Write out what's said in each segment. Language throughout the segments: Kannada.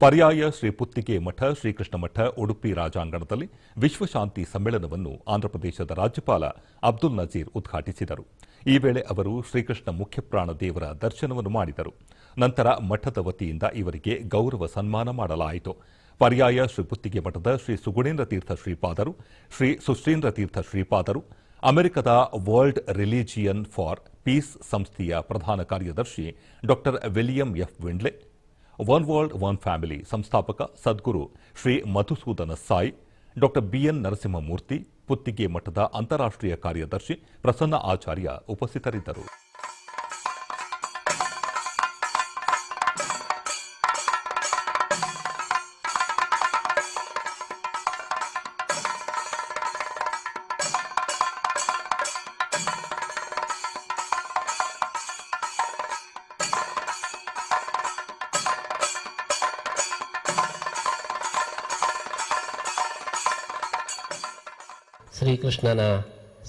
ಪರ್ಯಾಯ ಶ್ರೀ ಪುತ್ತಿಗೆ ಮಠ ಶ್ರೀಕೃಷ್ಣ ಮಠ ಉಡುಪಿ ರಾಜಾಂಗಣದಲ್ಲಿ ವಿಶ್ವಶಾಂತಿ ಸಮ್ಮೇಳನವನ್ನು ಆಂಧ್ರಪ್ರದೇಶದ ರಾಜ್ಯಪಾಲ ಅಬ್ದುಲ್ ನಜೀರ್ ಉದ್ಘಾಟಿಸಿದರು. ಈ ವೇಳೆ ಅವರು ಶ್ರೀಕೃಷ್ಣ ಮುಖ್ಯಪ್ರಾಣ ದೇವರ ದರ್ಶನವನ್ನು ಮಾಡಿದರು. ನಂತರ ಮಠದ ವತಿಯಿಂದ ಇವರಿಗೆ ಗೌರವ ಸನ್ಮಾನ ಮಾಡಲಾಯಿತು. ಪರ್ಯಾಯ ಶ್ರೀ ಪುತ್ತಿಗೆ ಮಠದ ಶ್ರೀ ಸುಗುಣೇಂದ್ರ ತೀರ್ಥ ಶ್ರೀಪಾದರು, ಶ್ರೀ ಸುಶ್ರೀಂದ್ರ ತೀರ್ಥ ಶ್ರೀಪಾದರು, ಅಮೆರಿಕದ ವರ್ಲ್ಡ್ ರಿಲಿಜಿಯನ್ ಫಾರ್ ಪೀಸ್ ಸಂಸ್ಥೆಯ ಪ್ರಧಾನ ಕಾರ್ಯದರ್ಶಿ Dr William F Vendley, one world one family ಸಂಸ್ಥಾಪಕ ಸದ್ಗುರು ಶ್ರೀ ಮಧುಸೂದನ ಸಾಯಿ, ಡಾ ಬಿಎನ್ ನರಸಿಂಹಮೂರ್ತಿ, ಪುತ್ತಿಗೆ ಮಠದ ಅಂತಾರಾಷ್ಟ್ರೀಯ ಕಾರ್ಯದರ್ಶಿ ಪ್ರಸನ್ನ ಆಚಾರ್ಯ ಉಪಸ್ಥಿತರಿದ್ದರು. ಶ್ರೀಕೃಷ್ಣನ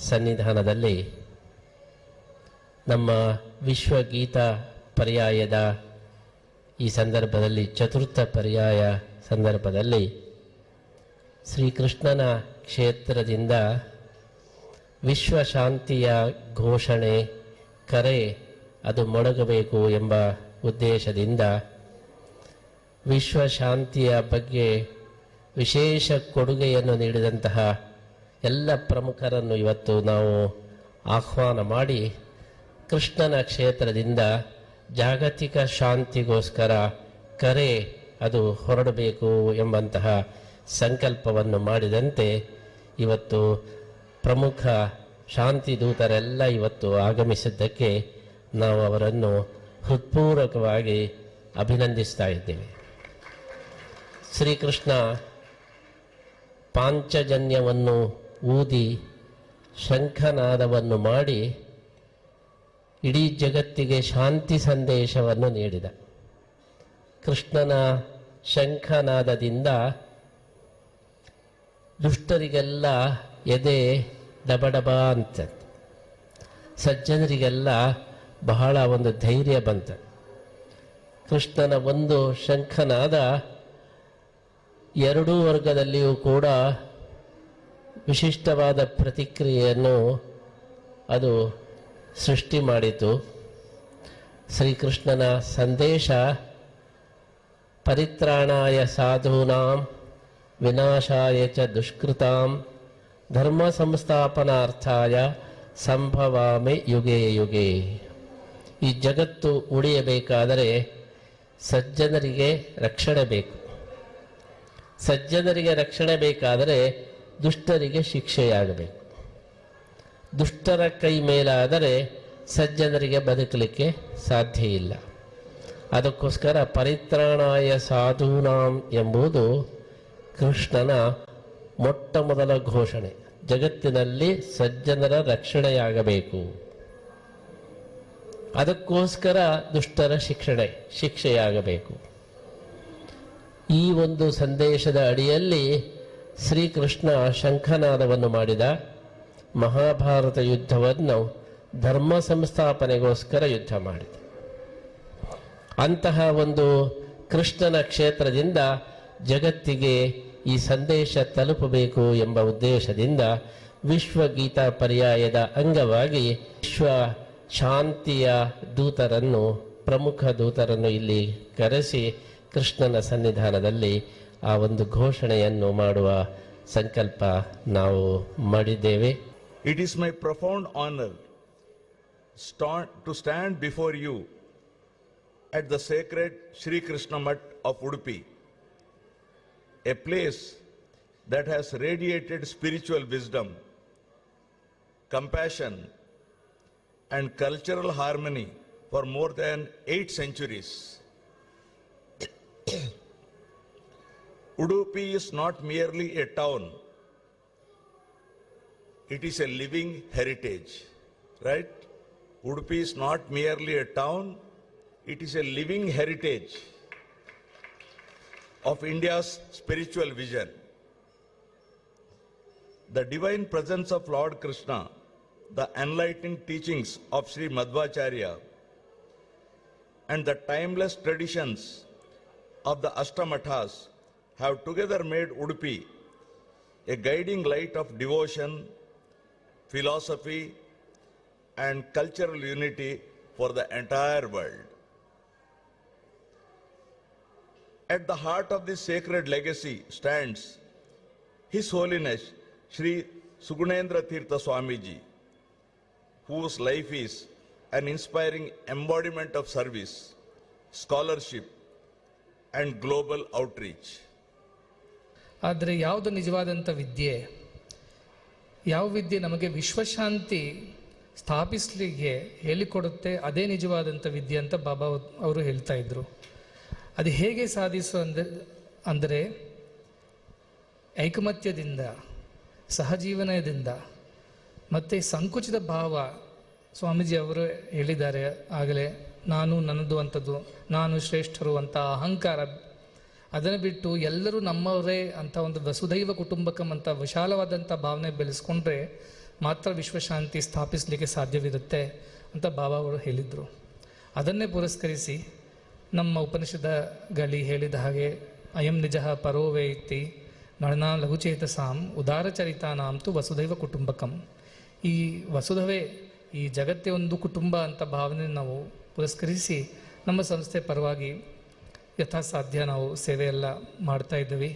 ಸನ್ನಿಧಾನದಲ್ಲಿ ನಮ್ಮ ವಿಶ್ವಗೀತ ಪರ್ಯಾಯದ ಈ ಸಂದರ್ಭದಲ್ಲಿ ಚತುರ್ಥ ಪರ್ಯಾಯ ಸಂದರ್ಭದಲ್ಲಿ ಶ್ರೀಕೃಷ್ಣನ ಕ್ಷೇತ್ರದಿಂದ ವಿಶ್ವಶಾಂತಿಯ ಘೋಷಣೆ ಕರೆ ಅದು ಮೊಳಗಬೇಕು ಎಂಬ ಉದ್ದೇಶದಿಂದ ವಿಶ್ವಶಾಂತಿಯ ಬಗ್ಗೆ ವಿಶೇಷ ಕೊಡುಗೆಯನ್ನು ನೀಡಿದಂತಹ ಎಲ್ಲ ಪ್ರಮುಖರನ್ನು ಇವತ್ತು ನಾವು ಆಹ್ವಾನ ಮಾಡಿ ಕೃಷ್ಣನ ಕ್ಷೇತ್ರದಿಂದ ಜಾಗತಿಕ ಶಾಂತಿಗೋಸ್ಕರ ಕರೆ ಅದು ಹೊರಡಬೇಕು ಎಂಬಂತಹ ಸಂಕಲ್ಪವನ್ನು ಮಾಡಿದಂತೆ ಇವತ್ತು ಪ್ರಮುಖ ಶಾಂತಿ ದೂತರೆಲ್ಲ ಇವತ್ತು ಆಗಮಿಸಿದ್ದಕ್ಕೆ ನಾವು ಅವರನ್ನು ಹೃತ್ಪೂರ್ವಕವಾಗಿ ಅಭಿನಂದಿಸ್ತಾ ಇದ್ದೇವೆ. ಶ್ರೀಕೃಷ್ಣ ಪಾಂಚಜನ್ಯವನ್ನು ಊದಿ ಶಂಖನಾದವನ್ನು ಮಾಡಿ ಇಡೀ ಜಗತ್ತಿಗೆ ಶಾಂತಿ ಸಂದೇಶವನ್ನು ನೀಡಿದ. ಕೃಷ್ಣನ ಶಂಖನಾದದಿಂದ ದುಷ್ಟರಿಗೆಲ್ಲ ಎದೆ ಡಬಡಬ ಅಂತ, ಸಜ್ಜನರಿಗೆಲ್ಲ ಬಹಳ ಒಂದು ಧೈರ್ಯ ಬಂತ. ಕೃಷ್ಣನ ಒಂದು ಶಂಖನಾದ ಎರಡೂ ವರ್ಗದಲ್ಲಿಯೂ ಕೂಡ ವಿಶಿಷ್ಟವಾದ ಪ್ರತಿಕ್ರಿಯೆಯನ್ನು ಅದು ಸೃಷ್ಟಿ ಮಾಡಿತು. ಶ್ರೀಕೃಷ್ಣನ ಸಂದೇಶ ಪರಿತ್ರಾಣಾಯ ಸಾಧೂನಾಂ ವಿನಾಶಾಯ ಚ ದುಷ್ಕೃತಾಂ ಧರ್ಮ ಸಂಸ್ಥಾಪನಾರ್ಥಾಯ ಸಂಭವಾಮಿ ಯುಗೇ ಯುಗೇ. ಈ ಜಗತ್ತು ಉಳಿಯಬೇಕಾದರೆ ಸಜ್ಜನರಿಗೆ ರಕ್ಷಣೆ ಬೇಕು. ಸಜ್ಜನರಿಗೆ ರಕ್ಷಣೆ ಬೇಕಾದರೆ ದುಷ್ಟರಿಗೆ ಶಿಕ್ಷೆಯಾಗಬೇಕು. ದುಷ್ಟರ ಕೈ ಮೇಲಾದರೆ ಸಜ್ಜನರಿಗೆ ಬದುಕಲಿಕ್ಕೆ ಸಾಧ್ಯ ಇಲ್ಲ. ಅದಕ್ಕೋಸ್ಕರ ಪರಿತ್ರಾಣಾಯ ಸಾಧೂನಾಂ ಎಂಬುದು ಕೃಷ್ಣನ ಮೊಟ್ಟ ಮೊದಲ ಘೋಷಣೆ. ಜಗತ್ತಿನಲ್ಲಿ ಸಜ್ಜನರ ರಕ್ಷಣೆಯಾಗಬೇಕು. ಅದಕ್ಕೋಸ್ಕರ ದುಷ್ಟರ ಶಿಕ್ಷೆಯಾಗಬೇಕು. ಈ ಒಂದು ಸಂದೇಶದ ಅಡಿಯಲ್ಲಿ ಶ್ರೀಕೃಷ್ಣ ಶಂಖನಾದವನ್ನು ಮಾಡಿದ. ಮಹಾಭಾರತ ಯುದ್ಧವನ್ನು ಧರ್ಮ ಸಂಸ್ಥಾಪನೆಗೋಸ್ಕರ ಯುದ್ಧ ಮಾಡಿದ. ಅಂತಹ ಒಂದು ಕೃಷ್ಣನ ಕ್ಷೇತ್ರದಿಂದ ಜಗತ್ತಿಗೆ ಈ ಸಂದೇಶ ತಲುಪಬೇಕು ಎಂಬ ಉದ್ದೇಶದಿಂದ ವಿಶ್ವಗೀತ ಪರ್ಯಾಯದ ಅಂಗವಾಗಿ ವಿಶ್ವ ಶಾಂತಿಯ ದೂತರನ್ನು, ಪ್ರಮುಖ ದೂತರನ್ನು ಇಲ್ಲಿ ಕರೆಸಿ ಕೃಷ್ಣನ ಸನ್ನಿಧಾನದಲ್ಲಿ ಆ ಒಂದು ಘೋಷಣೆಯನ್ನು ಮಾಡುವ ಸಂಕಲ್ಪ ನಾವು ಮಾಡಿದ್ದೇವೆ. It is my profound honor to stand before you at the sacred Sri Krishna Mutt of Udupi, a place that has radiated spiritual wisdom, compassion, and cultural harmony for more than 8 centuries. Udupi is not merely a town, it is a living heritage, right? Udupi is not merely a town, it is a living heritage of India's spiritual vision. The divine presence of Lord Krishna, the enlightening teachings of Sri Madhvacharya, and the timeless traditions of the Ashtamathas have together made Udupi a guiding light of devotion, philosophy, and cultural unity for the entire world. At the heart of this sacred legacy stands His Holiness Sri Sugunendra Tirtha Swamiji, whose life is an inspiring embodiment of service, scholarship, and global outreach. ಆದರೆ ಯಾವುದು ನಿಜವಾದಂಥ ವಿದ್ಯೆ, ಯಾವ ವಿದ್ಯೆ ನಮಗೆ ವಿಶ್ವಶಾಂತಿ ಸ್ಥಾಪಿಸಲಿಕ್ಕೆ ಹೇಳಿಕೊಡುತ್ತೆ, ಅದೇ ನಿಜವಾದಂಥ ವಿದ್ಯೆ ಅಂತ ಬಾಬಾ ಅವರು ಹೇಳ್ತಾ ಇದ್ರು. ಅದು ಹೇಗೆ ಸಾಧಿಸು ಅಂದರೆ ಐಕಮತ್ಯದಿಂದ, ಸಹಜೀವನದಿಂದ ಮತ್ತು ಸಂಕುಚಿತ ಭಾವ. ಸ್ವಾಮೀಜಿ ಅವರು ಹೇಳಿದ್ದಾರೆ ಆಗಲೇ, ನಾನು ನನ್ನದು ಅಂಥದ್ದು, ನಾನು ಶ್ರೇಷ್ಠರು ಅಂತ ಅಹಂಕಾರ, ಅದನ್ನು ಬಿಟ್ಟು ಎಲ್ಲರೂ ನಮ್ಮವರೇ ಅಂತ ಒಂದು ವಸುದೈವ ಕುಟುಂಬಕಂ ಅಂತ ವಿಶಾಲವಾದಂಥ ಭಾವನೆ ಬೆಳೆಸ್ಕೊಂಡ್ರೆ ಮಾತ್ರ ವಿಶ್ವಶಾಂತಿ ಸ್ಥಾಪಿಸಲಿಕ್ಕೆ ಸಾಧ್ಯವಿರುತ್ತೆ ಅಂತ ಬಾಬಾ ಅವರು ಹೇಳಿದರು. ಅದನ್ನೇ ಪುರಸ್ಕರಿಸಿ ನಮ್ಮ ಉಪನಿಷದಗಳಲ್ಲಿ ಹೇಳಿದ ಹಾಗೆ ಅಯಂ ನಿಜಃ ಪರೋ ವೇತ್ತಿ ನಳನಾ ಲಘುಚೇತಸಾಂ ಉದಾರಚರಿತಾನಾಂತು ವಸುದೈವ ಕುಟುಂಬಕಂ. ಈ ವಸುಧವೇ, ಈ ಜಗತ್ತೇ ಒಂದು ಕುಟುಂಬ ಅಂತ ಭಾವನೆ ನಾವು ಪುರಸ್ಕರಿಸಿ ನಮ್ಮ ಸಂಸ್ಥೆ ಪರವಾಗಿ ಯಥಾಸಾಧ್ಯ ನಾವು ಸೇವೆಯೆಲ್ಲ ಮಾಡ್ತಾ ಇದ್ದೀವಿ.